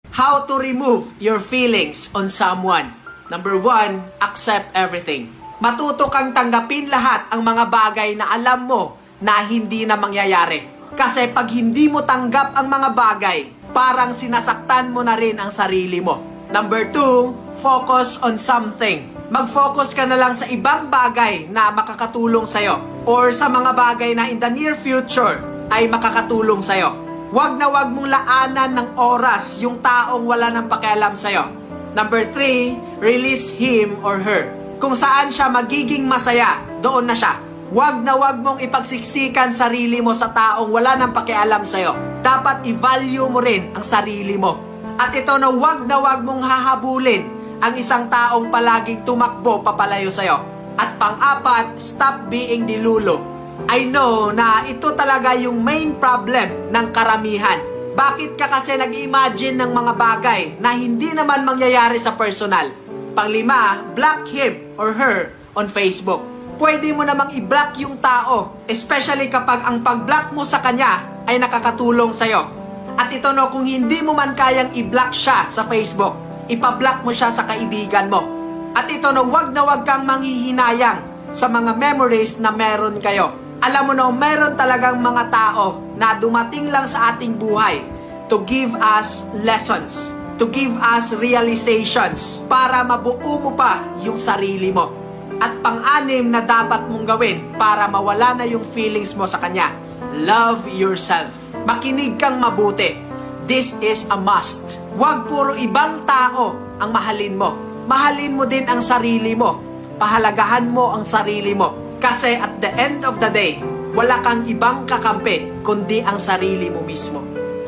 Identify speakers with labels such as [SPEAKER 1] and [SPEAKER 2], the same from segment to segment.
[SPEAKER 1] How to remove your feelings on someone. Number 1, accept everything. Matuto kang tanggapin lahat ang mga bagay na alam mo na hindi na mangyayari. Kasi pag hindi mo tanggap ang mga bagay, parang sinasaktan mo na rin ang sarili mo. Number 2, focus on something. Mag-focus ka na lang sa ibang bagay na makakatulong sa'yo or sa mga bagay na in the near future ay makakatulong sa'yo. Huwag na huwag mong laanan ng oras yung taong wala nang pakialam sa'yo. Number 3, release him or her. Kung saan siya magiging masaya, doon na siya. Huwag na huwag mong ipagsiksikan sarili mo sa taong wala nang pakialam sa'yo. Dapat i-value mo rin ang sarili mo. At ito na huwag mong hahabulin ang isang taong palaging tumakbo papalayo sa'yo. At pang-apat, stop being dilulo. I know na ito talaga yung main problem ng karamihan. Bakit ka kasi nag-imagine ng mga bagay na hindi naman mangyayari sa personal? Pang-5, block him or her on Facebook. Pwede mo namang i-block yung tao, especially kapag ang pag-block mo sa kanya ay nakakatulong sa'yo. At ito no, kung hindi mo man kayang i-block siya sa Facebook, ipa-block mo siya sa kaibigan mo. At ito no, wag na wag kang manghihinayang sa mga memories na meron kayo. Alam mo no, meron talagang mga tao na dumating lang sa ating buhay to give us lessons, to give us realizations para mabuo mo pa yung sarili mo. At pang-6 na dapat mong gawin para mawala na yung feelings mo sa kanya, love yourself. Makinig kang mabuti. This is a must. Huwag puro ibang tao ang mahalin mo. Mahalin mo din ang sarili mo. Pahalagahan mo ang sarili mo. Kasi at the end of the day, wala kang ibang kakampi kundi ang sarili mo mismo.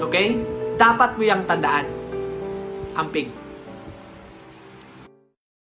[SPEAKER 1] Okay? Dapat mo yang tandaan. Amping.